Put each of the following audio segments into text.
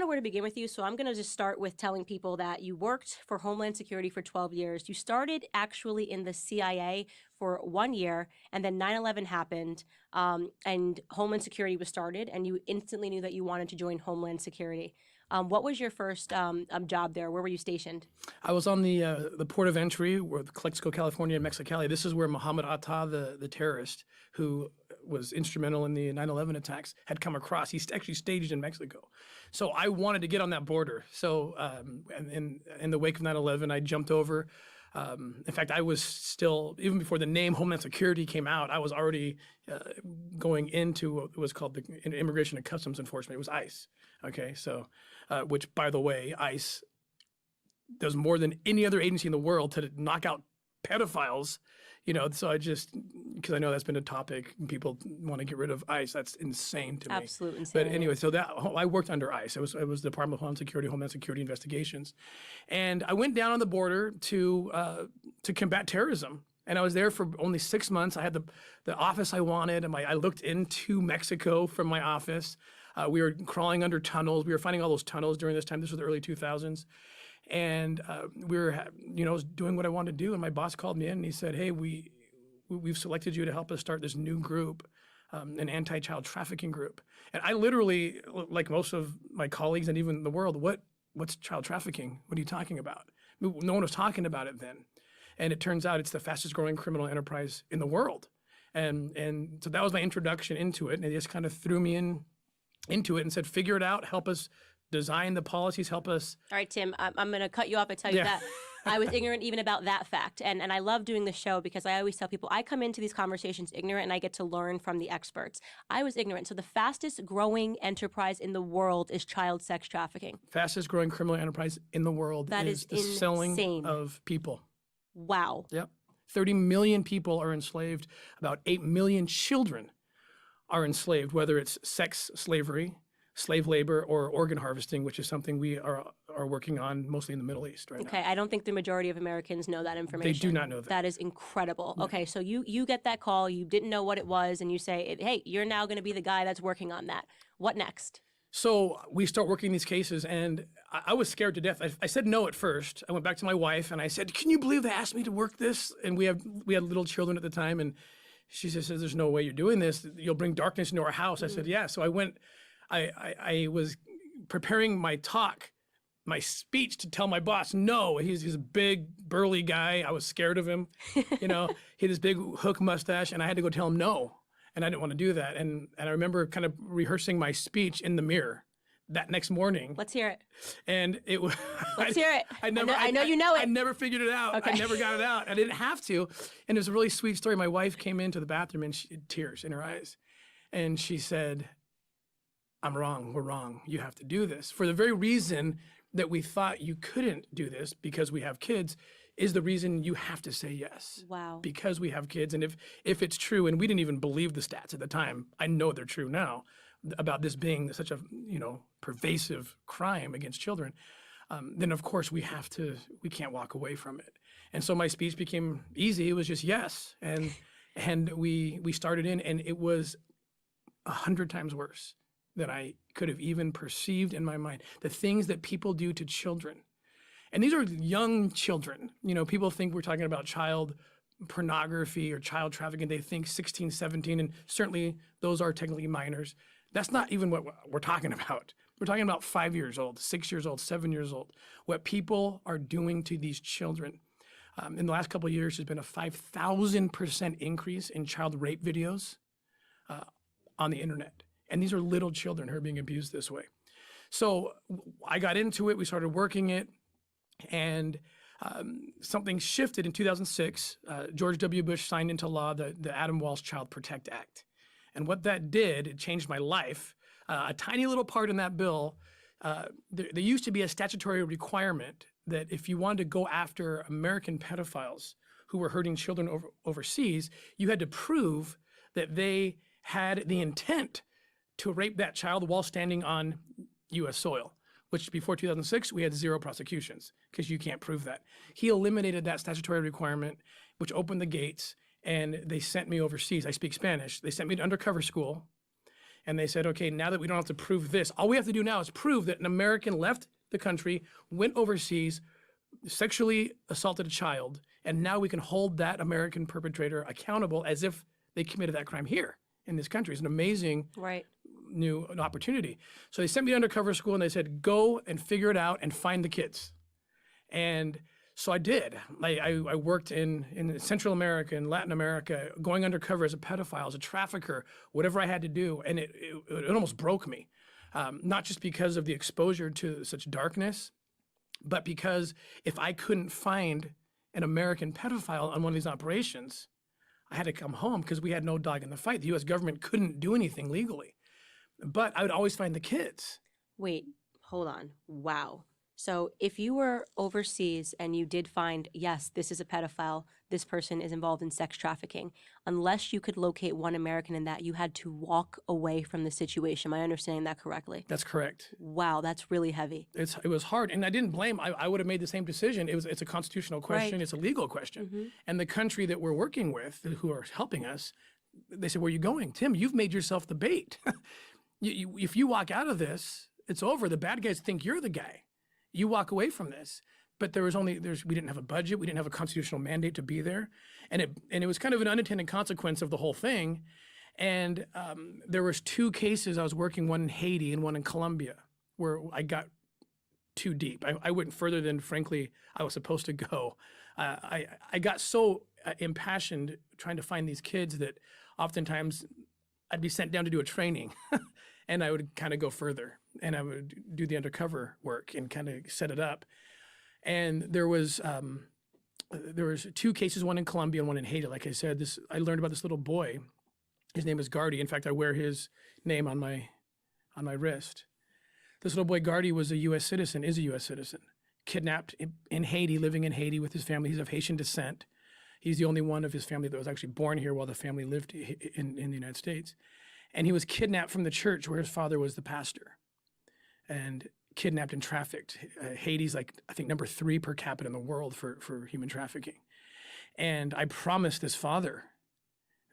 where to begin with you, so I'm going to just start with telling people that you worked for Homeland Security for 12 years. You started actually in the CIA for 1 year, and then 9/11 happened, and Homeland Security was started, and you instantly knew that you wanted to join Homeland Security. What was your first job there? Where were you stationed? I was on the port of entry, with Calexico, California, and Mexicali. This is where Mohammed Atta, the terrorist who was instrumental in the 9/11 attacks, had come across. He's actually staged in Mexico. So I wanted to get on that border. So in the wake of 9/11, I jumped over. In fact, I was still, even before the name Homeland Security came out, I was already going into what was called the Immigration and Customs Enforcement. It was ICE. Okay, so which, by the way, ICE does more than any other agency in the world to knock out pedophiles. So because I know that's been a topic and people want to get rid of ICE. That's insane to me. Absolute insanity. But anyway, so I worked under ICE. It was the Department of Homeland Security Investigations. And I went down on the border to combat terrorism. And I was there for only 6 months. I had the office I wanted, and I looked into Mexico from my office. We were crawling under tunnels. We were finding all those tunnels during this time. This was the early 2000s. And we were, doing what I wanted to do. And my boss called me in and he said, "Hey, we've selected you to help us start this new group, an anti-child trafficking group." And I literally, like most of my colleagues and even the world, what's child trafficking? What are you talking about? No one was talking about it then. And it turns out it's the fastest growing criminal enterprise in the world. And so that was my introduction into it. And they just kind of threw me into it and said, "Figure it out, help us design the policies, help us." All right, Tim, I'm going to cut you off and tell you that I was ignorant even about that fact. And I love doing the show because I always tell people I come into these conversations ignorant and I get to learn from the experts. I was ignorant. So the fastest growing enterprise in the world is child sex trafficking. Fastest growing criminal enterprise in the world is the selling of people. Wow. Yep. 30 million people are enslaved. About 8 million children are enslaved, whether it's sex slavery, slave labor, or organ harvesting, which is something we are working on mostly in the Middle East right now. Okay, I don't think the majority of Americans know that information. They do not know that. That is incredible. No. Okay, so you get that call, you didn't know what it was, and you say, "Hey, you're now going to be the guy that's working on that." What next? So we start working these cases, and I was scared to death. I said no at first. I went back to my wife, and I said, "Can you believe they asked me to work this?" And we had little children at the time, and she says, "There's no way you're doing this. You'll bring darkness into our house." I said, "Yeah." So I went. I was preparing my speech to tell my boss no. He's a big, burly guy. I was scared of him. He had this big hook mustache, and I had to go tell him no. And I didn't want to do that. And I remember kind of rehearsing my speech in the mirror that next morning. Let's hear it. And it was. Let's hear it. I know you know it. I never figured it out. Okay. I never got it out. I didn't have to. And it was a really sweet story. My wife came into the bathroom and she had tears in her eyes. And she said, "I'm wrong. We're wrong. You have to do this." For the very reason that we thought you couldn't do this because we have kids is the reason you have to say yes. Wow. Because we have kids. And if it's true, and we didn't even believe the stats at the time, I know they're true now, about this being such a pervasive crime against children, then of course we can't walk away from it. And so my speech became easy. It was just yes. And we started in, and it was 100 times worse than I could have even perceived in my mind. The things that people do to children. And these are young children. People think we're talking about child pornography or child trafficking. They think 16, 17, and certainly those are technically minors. That's not even what we're talking about. We're talking about 5 years old, 6 years old, 7 years old, what people are doing to these children. In the last couple of years, there's been a 5,000% increase in child rape videos on the internet. And these are little children who are being abused this way. So I got into it. We started working it. And something shifted in 2006. George W. Bush signed into law the Adam Walsh Child Protect Act. And what that did, it changed my life. A tiny little part in that bill, there used to be a statutory requirement that if you wanted to go after American pedophiles who were hurting children overseas, you had to prove that they had the intent to rape that child while standing on U.S. soil, which before 2006, we had 0 prosecutions because you can't prove that. He eliminated that statutory requirement, which opened the gates, and they sent me overseas. I speak Spanish. They sent me to undercover school, And they said, okay, now that we don't have to prove this, all we have to do now is prove that an American left the country, went overseas, sexually assaulted a child, and now we can hold that American perpetrator accountable as if they committed that crime here in this country. It's an amazing Right. new opportunity. So they sent me to undercover school and they said, go and figure it out and find the kids. And so I did. I worked in Central America and Latin America, going undercover as a pedophile, as a trafficker, whatever I had to do. And it almost broke me, not just because of the exposure to such darkness, but because if I couldn't find an American pedophile on one of these operations, I had to come home because we had no dog in the fight. The U.S. government couldn't do anything legally. But I would always find the kids. Wait, hold on. Wow. So if you were overseas and you did find, yes, this is a pedophile, this person is involved in sex trafficking, unless you could locate one American in that, you had to walk away from the situation. Am I understanding that correctly? That's correct. Wow, that's really heavy. It was hard, and I didn't blame. I would have made the same decision. It's a constitutional question. Right. It's a legal question. And the country that we're working with, who are helping us, they said, "Where are you going, Tim? You've made yourself the bait. If you walk out of this, it's over. The bad guys think you're the guy. You walk away from this." But we didn't have a budget. We didn't have a constitutional mandate to be there. And it was kind of an unintended consequence of the whole thing. And there was 2 cases I was working, one in Haiti and one in Colombia, where I got too deep. I went further than, frankly, I was supposed to go. I got so impassioned trying to find these kids that oftentimes I'd be sent down to do a training. And I would kind of go further, and I would do the undercover work and kind of set it up. And there was 2 cases, one in Colombia and one in Haiti. Like I said, I learned about this little boy. His name is Gardy. In fact, I wear his name on my wrist. This little boy, Gardy, was a U.S. citizen, is a U.S. citizen, kidnapped in Haiti, living in Haiti with his family. He's of Haitian descent. He's the only one of his family that was actually born here while the family lived in the United States. And he was kidnapped from the church where his father was the pastor, and kidnapped and trafficked. Haiti's I think number 3 per capita in the world for human trafficking. And I promised this father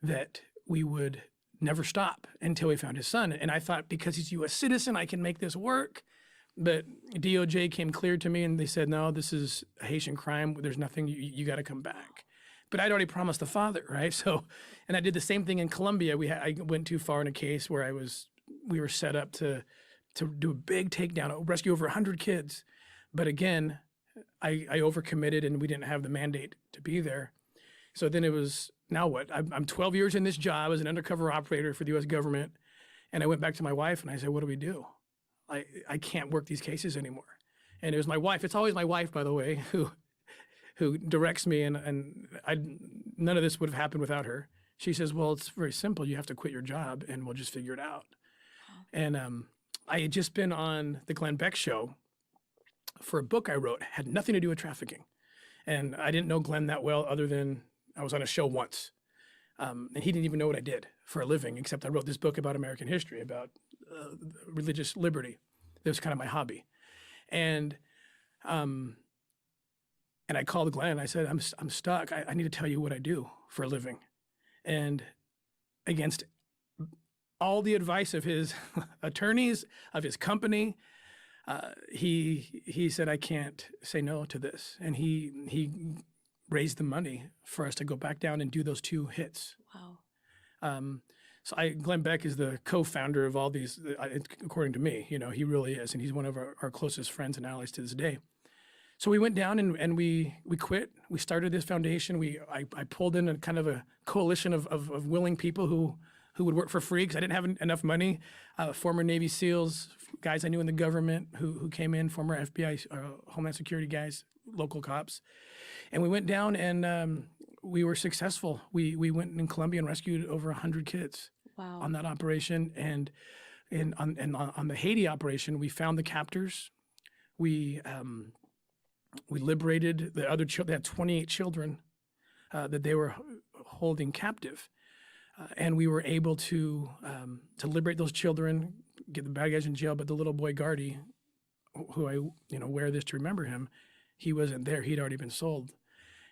that we would never stop until we found his son. And I thought, because he's a U.S. citizen, I can make this work. But DOJ came clear to me and they said, no, this is a Haitian crime. There's nothing, you got to come back. But I'd already promised the father, right? So, and I did the same thing in Colombia. I went too far in a case where we were set up to do a big takedown, rescue over 100 kids. But again, I overcommitted and we didn't have the mandate to be there. So then it was, now what? I'm 12 years in this job as an undercover operator for the U.S. government. And I went back to my wife and I said, what do we do? I can't work these cases anymore. And it was my wife. It's always my wife, by the way, who directs me. And none of this would have happened without her. She says, well, it's very simple. You have to quit your job and we'll just figure it out. And I had just been on the Glenn Beck show for a book I wrote. Had nothing to do with trafficking. And I didn't know Glenn that well, other than I was on a show once. And he didn't even know what I did for a living, except I wrote this book about American history, about religious liberty. That was kind of my hobby. And I called Glenn and I said, I'm stuck. I need to tell you what I do for a living. And against all the advice of his attorneys, of his company, he said, I can't say no to this. And he raised the money for us to go back down and do those 2 hits. Wow. So Glenn Beck is the co-founder of all these, according to me. He really is. And he's one of our closest friends and allies to this day. So we went down and we quit. We started this foundation. I pulled in a kind of a coalition of willing people who would work for free because I didn't have enough money. Former Navy SEALs, guys I knew in the government who came in, former FBI, Homeland Security guys, local cops. And we went down and we were successful. We went in Colombia and rescued over 100 kids. Wow. On that operation. And on the Haiti operation, we found the captors. We liberated the other children. They had 28 children that they were holding captive. And we were able to liberate those children, get the bad guys in jail. But the little boy Gardy, who I wear this to remember him, he wasn't there. He'd already been sold,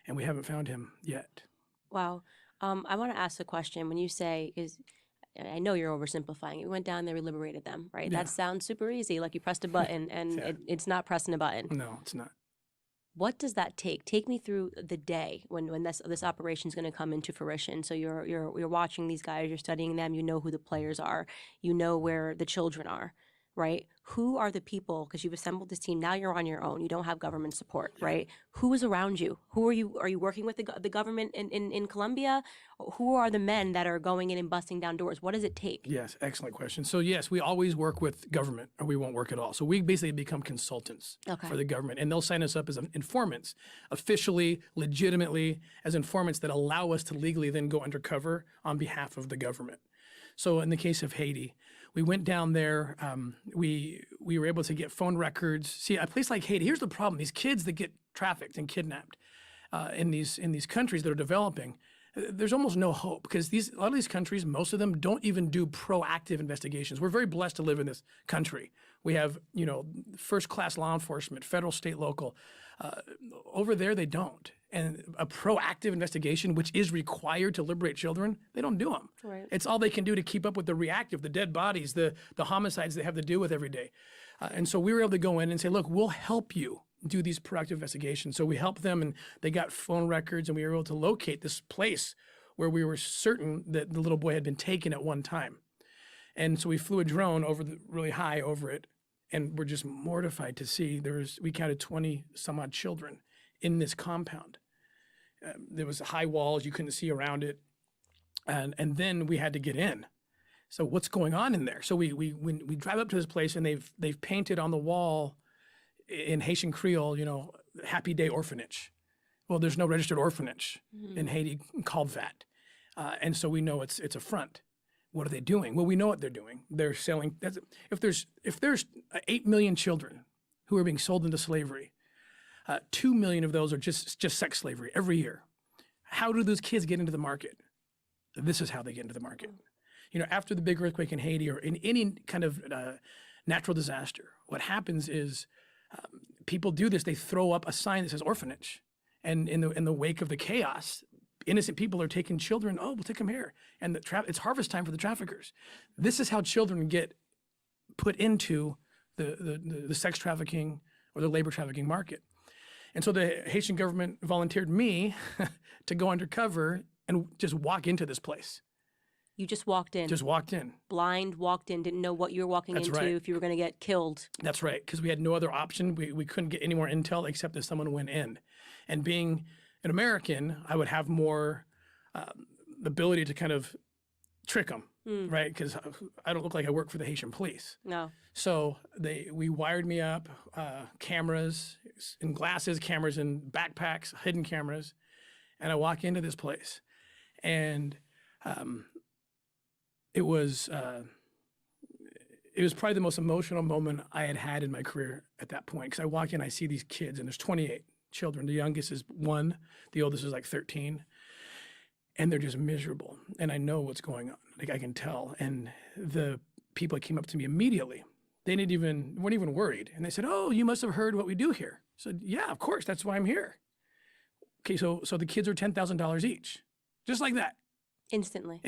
and we haven't found him yet. Wow. I want to ask a question. When you say I know you're oversimplifying it. We went down there, we liberated them, right? Yeah. That sounds super easy, like you pressed a button, and Yeah. it's not pressing a button. No, it's not. What does that take? Take me through the day when this operation is going to come into fruition. So you're watching these guys, you're studying them, you know who the players are, you know where the children are, right? Who are the people? Because you've assembled this team. Now you're on your own. You don't have government support, right? Who is around you? Who are you? Are you working with the government in Colombia? Who are the men that are going in and busting down doors? What does it take? Yes, excellent question. So yes, we always work with government, or we won't work at all. So we basically become consultants for the government, and they'll sign us up as informants, officially, legitimately, as informants that allow us to legally then go undercover on behalf of the government. So in the case of Haiti, we went down there. We were able to get phone records. See, a place like Haiti. Here's the problem: these kids that get trafficked and kidnapped in these countries that are developing. There's almost no hope because a lot of these countries, most of them don't even do proactive investigations. We're very blessed to live in this country. We have, first-class law enforcement, federal, state, local. Over there, they don't. And a proactive investigation, which is required to liberate children, they don't do them. Right. It's all they can do to keep up with the reactive, the dead bodies, the homicides they have to deal with every day. And so we were able to go in and say, look, we'll help you do these proactive investigations. So we helped them, and they got phone records, and we were able to locate this place where we were certain that the little boy had been taken at one time. And so we flew a drone really high over it, and we're just mortified to see we counted 20 some odd children in this compound. There was high walls, you couldn't see around it. And then we had to get in. So what's going on in there? So we drive up to this place, and they've painted on the wall in Haitian Creole, Happy Day Orphanage. Well, there's no registered orphanage in Haiti called that. And so we know it's a front. What are they doing? Well, we know what they're doing. They're selling. If there's 8 million children who are being sold into slavery, 2 million of those are just sex slavery every year. How do those kids get into the market? This is how they get into the market. After the big earthquake in Haiti or in any kind of natural disaster, what happens is people do this. They throw up a sign that says orphanage, and in the wake of the chaos, innocent people are taking children. Oh, we'll take them here, and it's harvest time for the traffickers. This is how children get put into the sex trafficking or the labor trafficking market. And so the Haitian government volunteered me to go undercover and just walk into this place. You just walked in. Just walked in. Blind, walked in, didn't know what you were walking That's into, right. if you were going to get killed. That's right, because we had no other option. We couldn't get any more intel except that someone went in. And being an American, I would have more ability to kind of trick them, right? Because I don't look like I work for the Haitian police. No. So we wired me up, cameras in glasses, cameras in backpacks, hidden cameras, and I walk into this place, and it was probably the most emotional moment I had had in my career at that point. Because I walk in, I see these kids, and there's 28 children. The youngest is 1, the oldest is like 13, and they're just miserable. And I know what's going on. Like, I can tell. And the people that came up to me immediately, weren't even worried. And they said, "Oh, you must have heard what we do here." I said, "Yeah, of course. That's why I'm here." Okay, so the kids are $10,000 each, just like that. Instantly.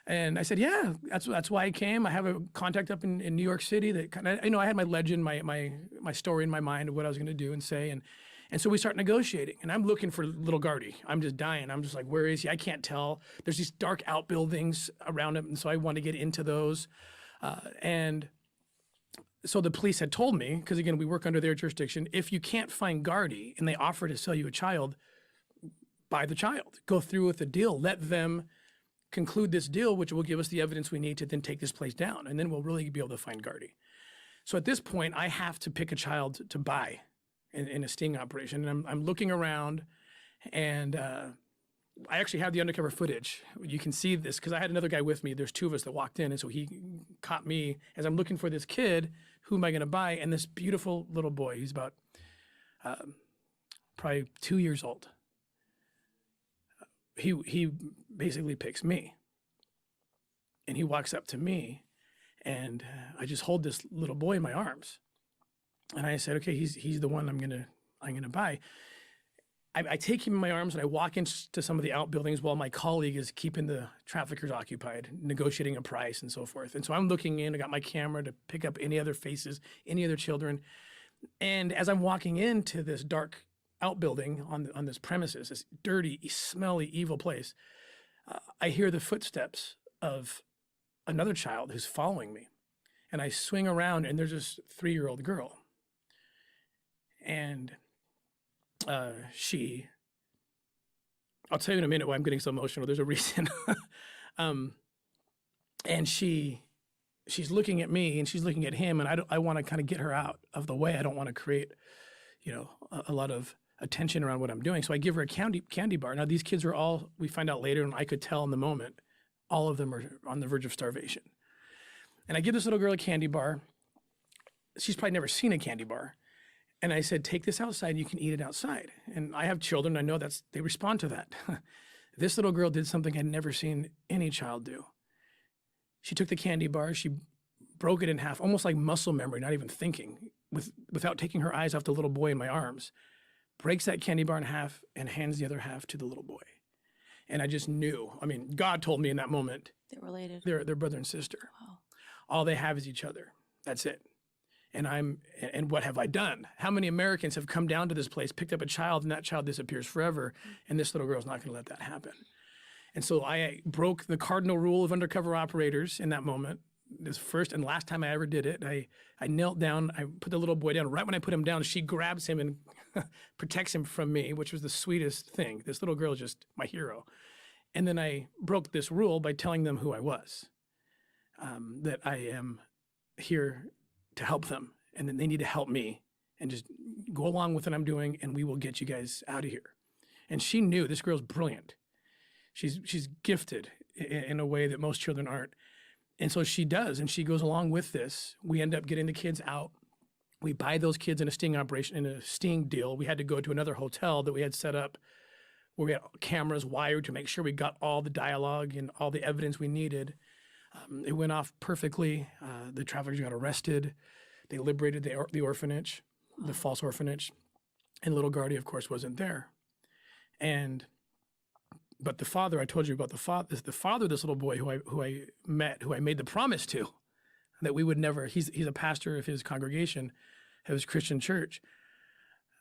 And I said, "Yeah, that's why I came. I have a contact up in New York City that kind of, I had my legend, my story in my mind of what I was going to do and say, and so we start negotiating. And I'm looking for little Gardy. I'm just dying. I'm just like, where is he? I can't tell. There's these dark outbuildings around him, and so I want to get into those. And so the police had told me, because again, we work under their jurisdiction, if you can't find Gardy and they offer to sell you a child, buy the child. Go through with the deal. Let them conclude this deal, which will give us the evidence we need to then take this place down, and then we'll really be able to find Gardy. So at this point, I have to pick a child to buy in a sting operation, and I'm looking around, and I actually have the undercover footage. You can see this because I had another guy with me. There's 2 of us that walked in, and so he caught me as I'm looking for this kid. Who am I going to buy? And this beautiful little boy, he's about probably 2 years old. He basically picks me, and he walks up to me, and I just hold this little boy in my arms, and I said, "Okay, he's the one I'm gonna buy." I take him in my arms and I walk into some of the outbuildings while my colleague is keeping the traffickers occupied, negotiating a price and so forth. And so I'm looking in, I got my camera to pick up any other faces, any other children. And as I'm walking into this dark outbuilding on this premises, this dirty, smelly, evil place, I hear the footsteps of another child who's following me. And I swing around and there's this 3-year-old girl. And I'll tell you in a minute why I'm getting so emotional. There's a reason. And she's looking at me and she's looking at him, and I want to kind of get her out of the way. I don't want to create, a lot of attention around what I'm doing. So I give her a candy bar. Now these kids are all, we find out later, and I could tell in the moment, all of them are on the verge of starvation. And I give this little girl a candy bar. She's probably never seen a candy bar. And I said, take this outside, you can eat it outside. And I have children, I know they respond to that. This little girl did something I'd never seen any child do. She took the candy bar, she broke it in half, almost like muscle memory, not even thinking, without taking her eyes off the little boy in my arms, breaks that candy bar in half and hands the other half to the little boy. And I just knew, God told me in that moment. They're related. They're brother and sister. Wow. All they have is each other. That's it. And what have I done? How many Americans have come down to this place, picked up a child, and that child disappears forever, and this little girl's not going to let that happen. And so I broke the cardinal rule of undercover operators in that moment. This first and last time I ever did it. I knelt down, I put the little boy down. Right when I put him down, she grabs him and protects him from me, which was the sweetest thing. This little girl is just my hero. And then I broke this rule by telling them who I was, that I am here to help them, and then they need to help me, and just go along with what I'm doing, and we will get you guys out of here. And she knew this girl's brilliant. She's gifted in a way that most children aren't. And so she does, and she goes along with this. We end up getting the kids out. We buy those kids in a sting operation, in a sting deal. We had to go to another hotel that we had set up where we had cameras wired to make sure we got all the dialogue and all the evidence we needed. It went off perfectly. The traffickers got arrested. They liberated the orphanage, the false orphanage. And little Gardy, of course, wasn't there. But the father, I told you about the father of this little boy who I met, who I made the promise to, that we would never, he's a pastor of his congregation, of his Christian church.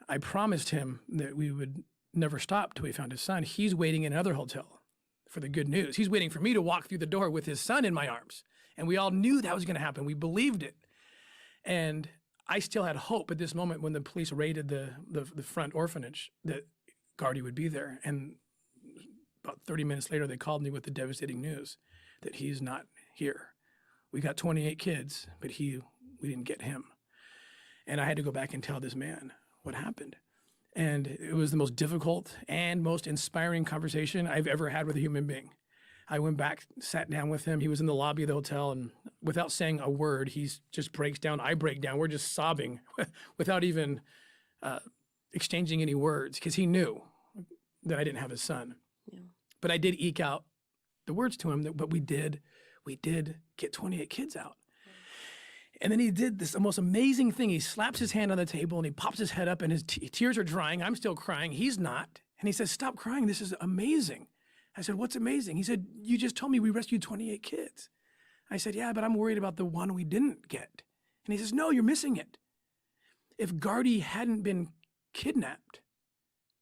I promised him that we would never stop till we found his son. He's waiting in another hotel for the good news. He's waiting for me to walk through the door with his son in my arms. And we all knew that was going to happen. We believed it. And I still had hope at this moment when the police raided the front orphanage that Gardy would be there. And about 30 minutes later, they called me with the devastating news that he's not here. We got 28 kids, but we didn't get him. And I had to go back and tell this man what happened. And it was the most difficult and most inspiring conversation I've ever had with a human being. I went back, sat down with him. He was in the lobby of the hotel, and without saying a word, he just breaks down. I break down. We're just sobbing without even exchanging any words, because he knew that I didn't have his son. Yeah. But I did eke out the words to him, but we did get 28 kids out. And then he did this most amazing thing. He slaps his hand on the table and he pops his head up, and his tears are drying. I'm still crying. He's not. And he says, "Stop crying. This is amazing." I said, "What's amazing?" He said, "You just told me we rescued 28 kids." I said, "Yeah, but I'm worried about the one we didn't get." And he says, "No, you're missing it. If Gardy hadn't been kidnapped,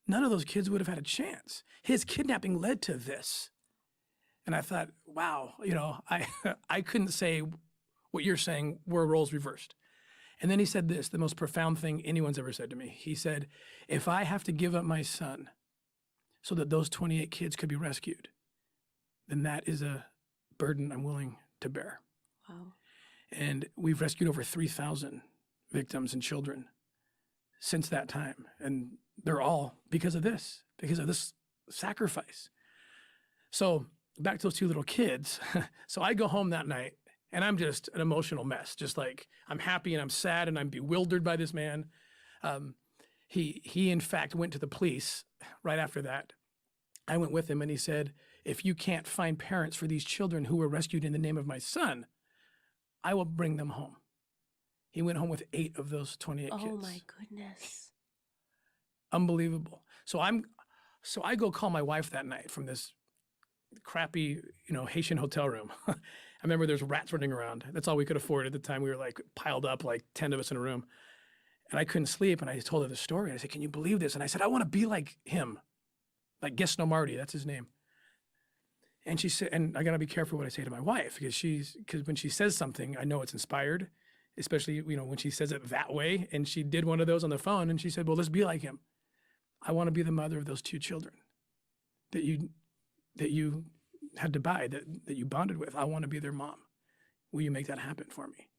none of those kids would have had a chance. His kidnapping led to this." And I thought, wow, I couldn't say what you're saying were roles reversed. And then he said this, the most profound thing anyone's ever said to me. He said, "If I have to give up my son so that those 28 kids could be rescued, then that is a burden I'm willing to bear." Wow. And we've rescued over 3,000 victims and children since that time. And they're all because of this sacrifice. So back to those two little kids. So I go home that night, and I'm just an emotional mess. Just like, I'm happy and I'm sad and I'm bewildered by this man. He in fact went to the police right after that. I went with him, and he said, "If you can't find parents for these children who were rescued in the name of my son, I will bring them home." He went home with 8 of those 28 kids. Oh my goodness. Unbelievable. So I go call my wife that night from this crappy, Haitian hotel room. I remember there's rats running around. That's all we could afford at the time. We were like piled up, like 10 of us in a room. And I couldn't sleep. And I told her the story. I said, can you believe this? And I said, I want to be like him. Like Gesno Marty, that's his name. And she said, and I got to be careful what I say to my wife because when she says something, I know it's inspired, especially, when she says it that way. And she did one of those on the phone and she said, well, let's be like him. I want to be the mother of those 2 children that you had to buy, that you bonded with. I want to be their mom. Will you make that happen for me?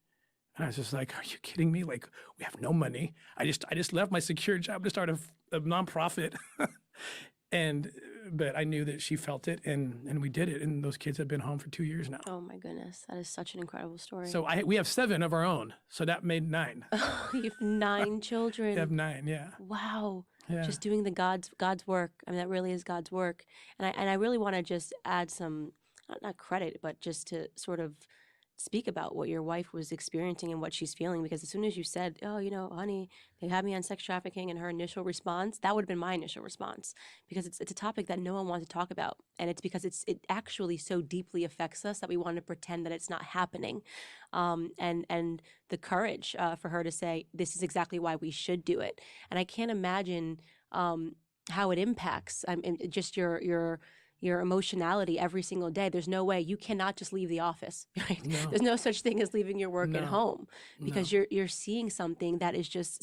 And I was just like, are you kidding me? Like, we have no money. I just left my secure job to start a nonprofit. But I knew that she felt it and we did it. And those kids have been home for 2 years now. Oh my goodness. That is such an incredible story. So we have 7 of our own. So that made 9. You have 9 children. We have 9, yeah. Wow. Yeah. Just doing the God's work. I mean, that really is God's work. And I really want to just add some, not credit, but just to sort of speak about what your wife was experiencing and what she's feeling. Because as soon as you said, oh, honey, they had me on sex trafficking, and her initial response, that would have been my initial response. Because it's a topic that no one wants to talk about. And it's because it actually so deeply affects us that we want to pretend that it's not happening. And the courage for her to say, this is exactly why we should do it. And I can't imagine how it impacts just your emotionality every single day. There's no way. You cannot just leave the office, right? No. There's no such thing as leaving your work at No. home because you're seeing something that is just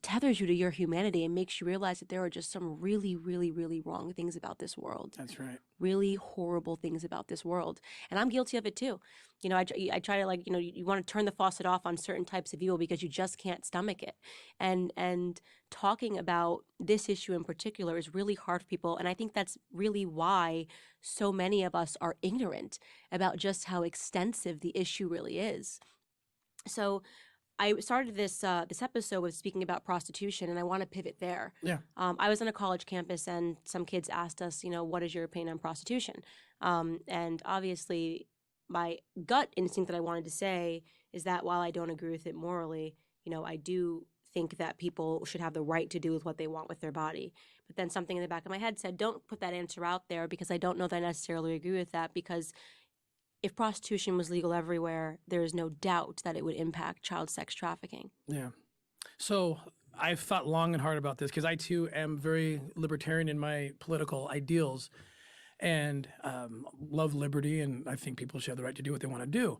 tethers you to your humanity and makes you realize that there are just some really, really, really wrong things about this world. That's right. Really horrible things about this world. And I'm guilty of it too. I try to you want to turn the faucet off on certain types of evil because you just can't stomach it. And talking about this issue in particular is really hard for people. And I think that's really why so many of us are ignorant about just how extensive the issue really is. So I started this episode with speaking about prostitution, and I want to pivot there. Yeah. I was on a college campus, and some kids asked us, what is your opinion on prostitution? And obviously, my gut instinct that I wanted to say is that while I don't agree with it morally, I do think that people should have the right to do with what they want with their body. But then something in the back of my head said, don't put that answer out there because I don't know that I necessarily agree with that, because if prostitution was legal everywhere, there is no doubt that it would impact child sex trafficking. Yeah. So I've thought long and hard about this because I too am very libertarian in my political ideals and love liberty, and I think people should have the right to do what they want to do.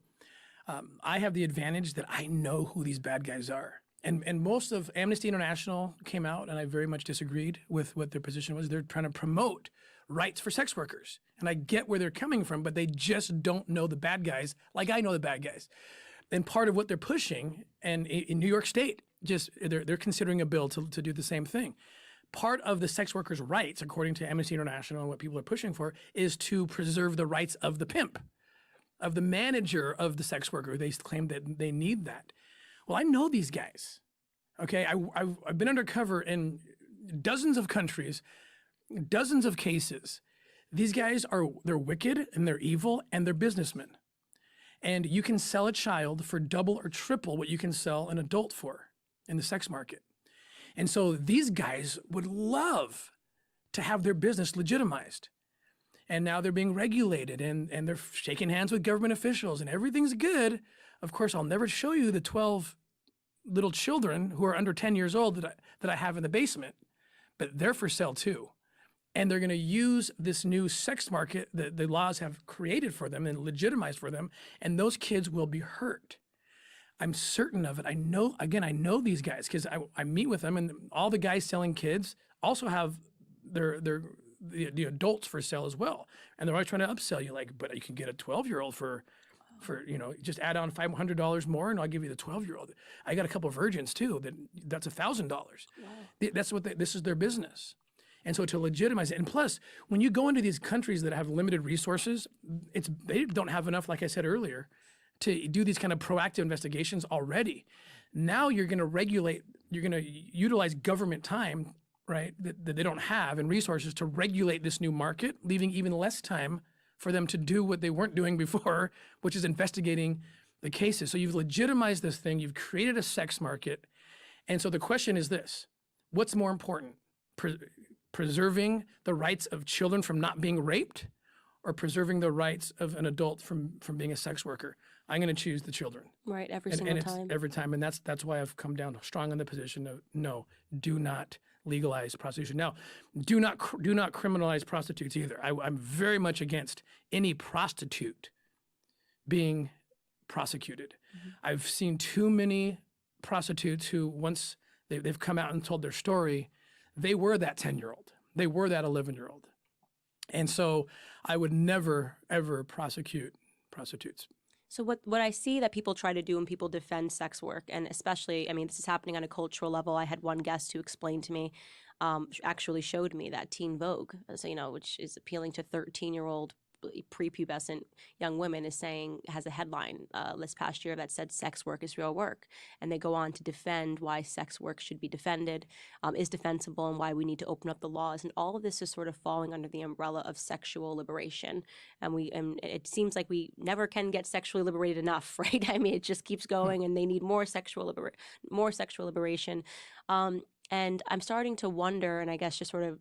I have the advantage that I know who these bad guys are. And most of Amnesty International came out, and I very much disagreed with what their position was. They're trying to promote rights for sex workers. And I get where they're coming from, but they just don't know the bad guys like I know the bad guys. And part of what they're pushing, and in New York State, they're considering a bill to do the same thing. Part of the sex workers' rights, according to Amnesty International and what people are pushing for, is to preserve the rights of the pimp, of the manager of the sex worker. They claim that they need that. Well, I know these guys. Okay, I've been undercover in dozens of countries, dozens of cases. These guys they're wicked and they're evil and they're businessmen. And you can sell a child for double or triple what you can sell an adult for in the sex market. And so these guys would love to have their business legitimized. And now they're being regulated and they're shaking hands with government officials and everything's good. Of course, I'll never show you the 12 little children who are under 10 years old that I have in the basement, but they're for sale too. And they're going to use this new sex market that the laws have created for them and legitimized for them, and those kids will be hurt. I'm certain of it. I know these guys because I meet with them, and all the guys selling kids also have the adults for sale as well. And they're always trying to upsell you, like, but you can get a 12-year-old for just add on $500 more and I'll give you the 12-year-old. I got a couple of virgins too, that's $1,000. Wow. That's this is their business. And so to legitimize it, and plus, when you go into these countries that have limited resources, they don't have enough, like I said earlier, to do these kind of proactive investigations already. Now you're going to utilize government time, right, that they don't have and resources to regulate this new market, leaving even less time for them to do what they weren't doing before, which is investigating the cases. So you've legitimized this thing, you've created a sex market. And so the question is this: what's more important? preserving the rights of children from not being raped, or preserving the rights of an adult from being a sex worker? I'm going to choose the children. Right, every And single it's time. every time, and that's why I've come down strong on the position of no, do not legalize prostitution. Now, do not criminalize prostitutes either. I'm very much against any prostitute being prosecuted. I've seen too many prostitutes who, once they've come out and told their story, they were that 10-year-old. They were that 11-year-old. And so I would never, ever prosecute prostitutes. So what I see that people try to do when people defend sex work, and especially, I mean, this is happening on a cultural level. I had one guest who explained to me, actually showed me that Teen Vogue, so, which is appealing to 13-year-old prepubescent young women, is saying, has a headline this past year that said sex work is real work. And they go on to defend why sex work should be defended, is defensible, and why we need to open up the laws. And all of this is sort of falling under the umbrella of sexual liberation. And it seems like we never can get sexually liberated enough, right? I mean, it just keeps going, and they need more sexual liberation. And I'm starting to wonder, and I guess just sort of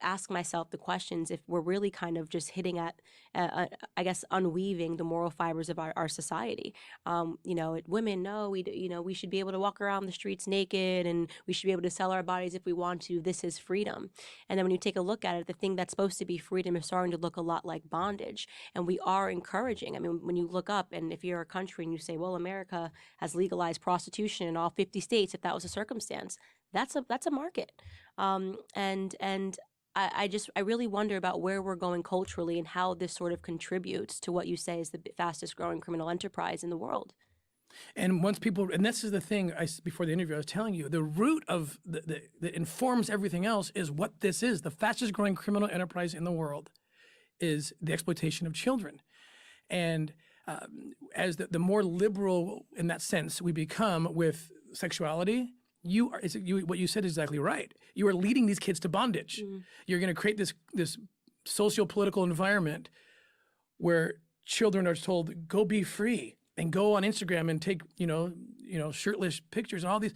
ask myself the questions, if we're really kind of just hitting at, I guess, unweaving the moral fibers of our society. Women, no, we should be able to walk around the streets naked, and we should be able to sell our bodies if we want to. This is freedom. And then when you take a look at it, the thing that's supposed to be freedom is starting to look a lot like bondage. And we are encouraging. I mean, when you look up, and if you're a country and you say, well, America has legalized prostitution in all 50 states, if that was a circumstance, that's a market. I really wonder about where we're going culturally, and how this sort of contributes to what you say is the fastest growing criminal enterprise in the world. And once people, and this is the thing, before the interview, I was telling you, the root of that informs everything else is what this is. The fastest growing criminal enterprise in the world is the exploitation of children. And as the more liberal in that sense we become with sexuality, what you said is exactly right. You are leading these kids to bondage. You're going to create this socio-political environment where children are told, go be free, and go on Instagram and take shirtless pictures and all these.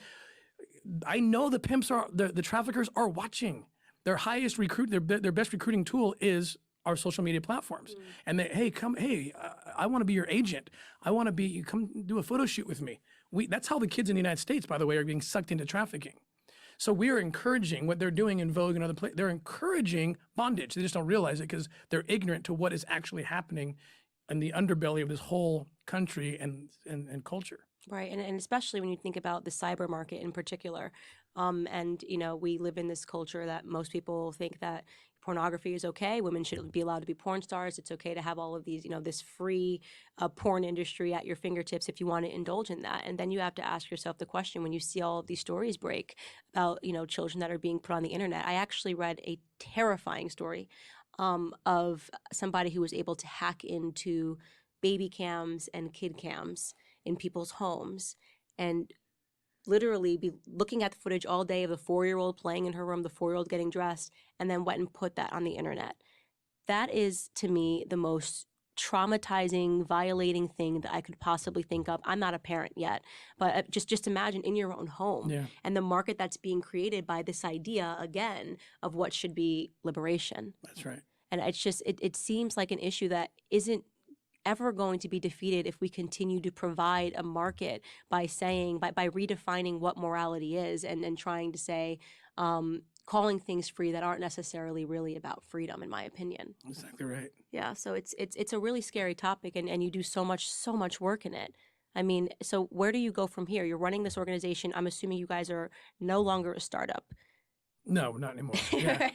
I know the pimps the traffickers are watching. Their highest their best recruiting tool is our social media platforms. And I want to be your agent. I want to come do a photo shoot with me. That's how the kids in the United States, by the way, are being sucked into trafficking. So we are encouraging what they're doing in Vogue and other places. They're encouraging bondage. They just don't realize it because they're ignorant to what is actually happening in the underbelly of this whole country and culture. Right, and especially when you think about the cyber market in particular. We live in this culture that most people think that pornography is okay. Women should be allowed to be porn stars. It's okay to have all of these, this free porn industry at your fingertips if you want to indulge in that. And then you have to ask yourself the question, when you see all of these stories break about, children that are being put on the internet. I actually read a terrifying story of somebody who was able to hack into baby cams and kid cams in people's homes, and literally be looking at the footage all day of the 4-year-old playing in her room, the 4-year-old getting dressed, and then went and put that on the internet. That is, to me, the most traumatizing, violating thing that I could possibly think of. I'm not a parent yet, but just imagine in your own home, and the market that's being created by this idea, again, of what should be liberation. That's right. And it's just, it seems like an issue that isn't ever going to be defeated if we continue to provide a market by redefining what morality is, and trying to say, calling things free that aren't necessarily really about freedom, in my opinion. Exactly right. Yeah, so it's a really scary topic, and you do so much work in it. I mean, so where do you go from here? You're running this organization. I'm assuming you guys are no longer a startup. No, not anymore. Yeah.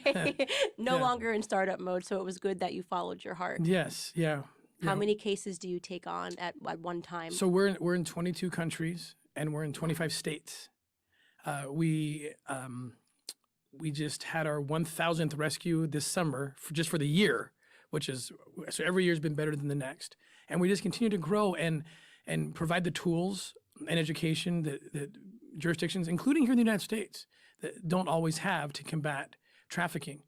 No longer in startup mode, so it was good that you followed your heart. Yes, yeah. How many cases do you take on at one time? So we're in 22 countries, and we're in 25 states. We just had our 1,000th rescue this summer just for the year, so every year has been better than the next. And we just continue to grow and provide the tools and education that jurisdictions, including here in the United States, that don't always have to combat trafficking.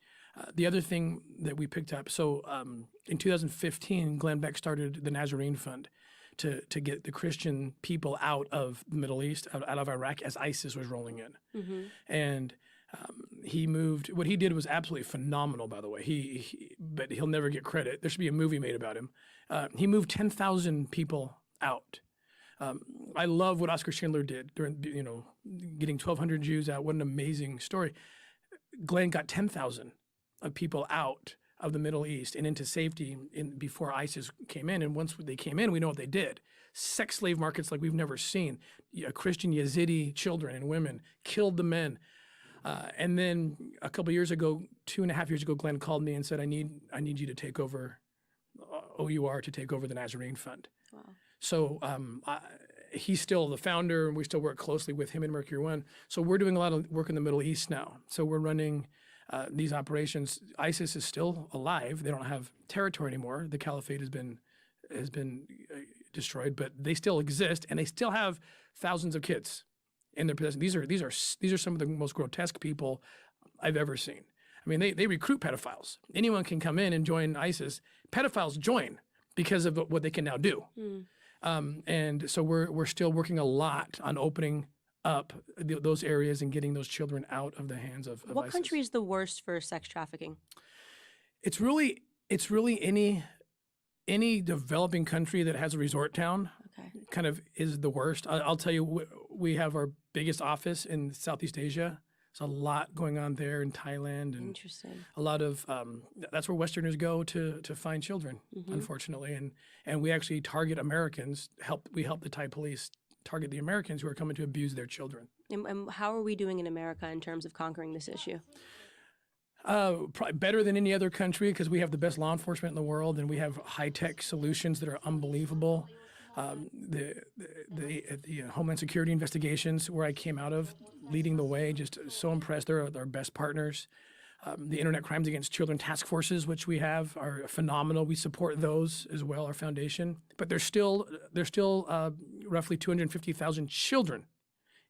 The other thing that we picked up, in 2015, Glenn Beck started the Nazarene Fund to get the Christian people out of the Middle East, out of Iraq, as ISIS was rolling in. And He moved. What he did was absolutely phenomenal, by the way. But he'll never get credit. There should be a movie made about him. He moved 10,000 people out. I love what Oskar Schindler did during, getting 1,200 Jews out. What an amazing story. Glenn got 10,000 of people out of the Middle East and into safety before ISIS came in. And once they came in, we know what they did. Sex slave markets like we've never seen. Christian Yazidi children and women killed the men. And then a couple years ago, 2.5 years ago, Glenn called me and said, I need you to take over, OUR to take over the Nazarene Fund. Wow. So he's still the founder, and we still work closely with him and Mercury One. So we're doing a lot of work in the Middle East now. So we're running these operations. ISIS is still alive. They don't have territory anymore. The caliphate has been destroyed, but they still exist, and they still have thousands of kids in their possession. These are some of the most grotesque people I've ever seen. I mean, they recruit pedophiles. Anyone can come in and join ISIS. Pedophiles join because of what they can now do. And so we're still working a lot on opening up those areas and getting those children out of the hands of What ISIS. country is the worst for sex trafficking? It's really any developing country that has a resort town. Okay. Kind of is the worst. I'll tell you, we have our biggest office in Southeast Asia. There's a lot going on there in Thailand, and Interesting. a lot of that's where Westerners go to find children, unfortunately, and we actually target Americans. We help the Thai police target the Americans who are coming to abuse their children. And how are we doing in America in terms of conquering this issue? Probably better than any other country because we have the best law enforcement in the world, and we have high-tech solutions that are unbelievable. The Homeland Security investigations where I came out of, leading the way, just so impressed. They're our best partners. The Internet Crimes Against Children task forces, which we have, are phenomenal. We support those as well, our foundation. But there's still roughly 250,000 children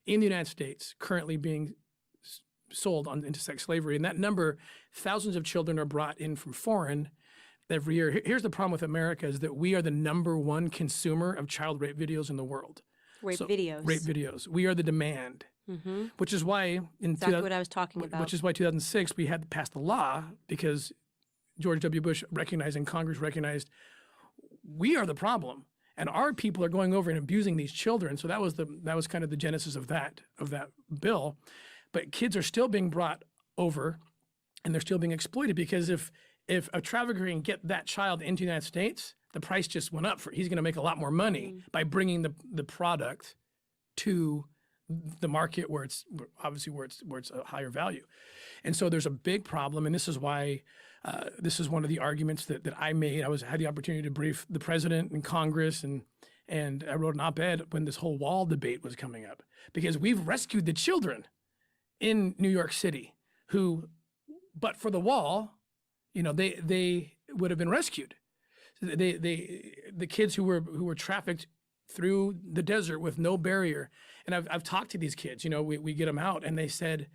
in the United States currently being sold into sex slavery. And that number, thousands of children are brought in from foreign every year. Here's the problem with America is that we are the #1 consumer of child rape videos in the world. Rape videos. Rape videos. We are the demand, which is why Exactly what I was talking about. which is why 2006 we had to pass the law because George W. Bush recognized and Congress recognized we are the problem. And our people are going over and abusing these children. So that was kind of the genesis of that bill. But kids are still being brought over, and they're still being exploited because if a trafficker can get that child into the United States, the price just went up. He's going to make a lot more money by bringing the product to the market where it's a higher value. And so there's a big problem, and this is why this is one of the arguments that I made. I had the opportunity to brief the president and Congress, and I wrote an op-ed when this whole wall debate was coming up because we've rescued the children in New York City who, but for the wall, they would have been rescued. The kids who were trafficked through the desert with no barrier. And I've talked to these kids, we get them out, and they said,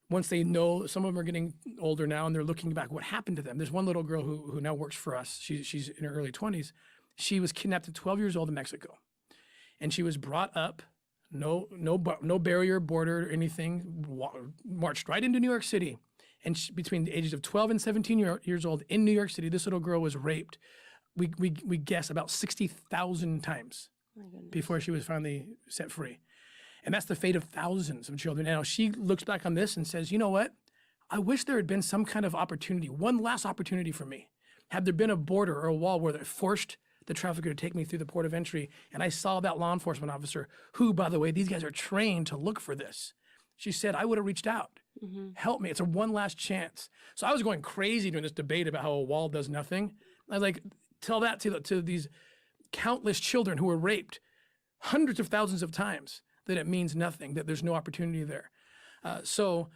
once they know, some of them are getting older now and they're looking back, what happened to them? There's one little girl who now works for us. She's in her early 20s. She was kidnapped at 12 years old in Mexico. And she was brought up, no barrier, border, or anything, marched right into New York City. And between the ages of 12 and 17 years old in New York City, this little girl was raped, we guess, about 60,000 times before she was finally set free. And that's the fate of thousands of children. Now, she looks back on this and says, you know what? I wish there had been some kind of opportunity, one last opportunity for me. Had there been a border or a wall where they forced the trafficker to take me through the port of entry, and I saw that law enforcement officer, who, by the way, these guys are trained to look for this. She said, I would have reached out. Help me. It's a one last chance. So I was going crazy during this debate about how a wall does nothing. I was like, tell that to these countless children who were raped hundreds of thousands of times, that it means nothing, that there's no opportunity there. So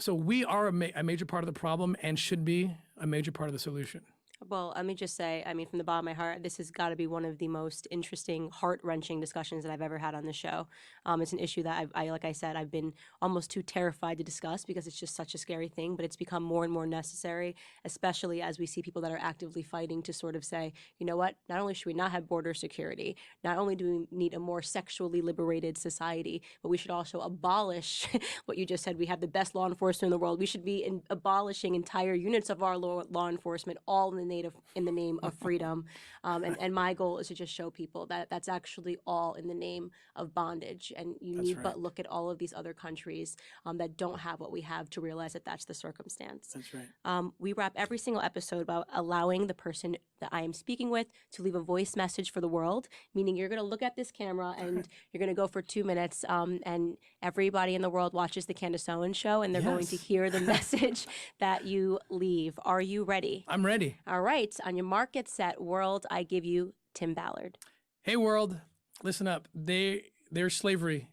we are a major part of the problem and should be a major part of the solution. Well, let me just say, I mean, from the bottom of my heart, this has got to be one of the most interesting, heart-wrenching discussions that I've ever had on the show. It's an issue that like I said, I've been almost too terrified to discuss because it's just such a scary thing, but it's become more and more necessary, especially as we see people that are actively fighting to sort of say, you know what, not only should we not have border security, not only do we need a more sexually liberated society, but we should also abolish what you just said. We have the best law enforcement in the world. We should be abolishing entire units of our law enforcement, all in the name of freedom. And my goal is to just show people that that's actually all in the name of bondage. And you That's need right. but look at all of these other countries that don't have what we have to realize that that's the circumstance. That's right. We wrap every single episode about allowing the person that I am speaking with to leave a voice message for the world, meaning you're going to look at this camera and you're going to go for 2 minutes, and everybody in the world watches the Candace Owens show, and they're going to Yes. hear the message that you leave. Are you ready? I'm ready. All right. On your mark, get set, world, I give you Tim Ballard. Hey, world, listen up. There's slavery,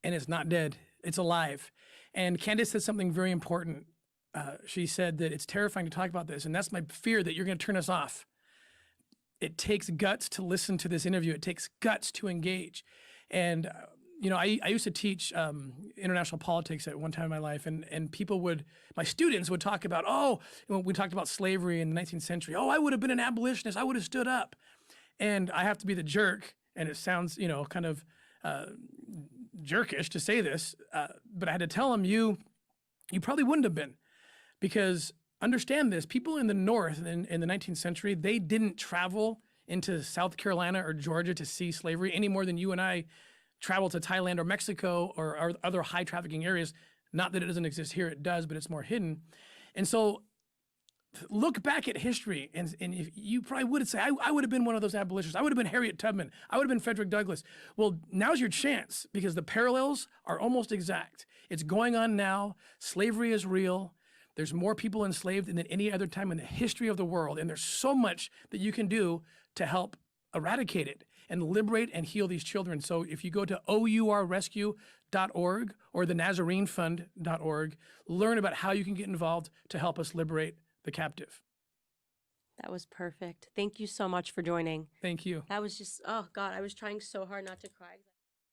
and it's not dead. It's alive. And Candace said something very important. She said that it's terrifying to talk about this, and that's my fear, that you're going to turn us off. It takes guts to listen to this interview. It takes guts to engage. And, you know, I used to teach international politics at one time in my life, and my students would talk about, we talked about slavery in the 19th century. Oh, I would have been an abolitionist. I would have stood up. And I have to be the jerk, and it sounds, kind of jerkish to say this, but I had to tell them, you probably wouldn't have been, because understand this, people in the North in the 19th century, they didn't travel into South Carolina or Georgia to see slavery any more than you and I travel to Thailand or Mexico or other high trafficking areas. Not that it doesn't exist here, it does, but it's more hidden. And so look back at history, and if you probably would say, I would have been one of those abolitionists. I would have been Harriet Tubman. I would have been Frederick Douglass. Well, now's your chance, because the parallels are almost exact. It's going on now. Slavery is real. There's more people enslaved than any other time in the history of the world, and there's so much that you can do to help eradicate it and liberate and heal these children. So if you go to OURrescue.org or the NazareneFund.org, learn about how you can get involved to help us liberate the captive. That was perfect. Thank you so much for joining. Thank you. That was just, oh God, I was trying so hard not to cry.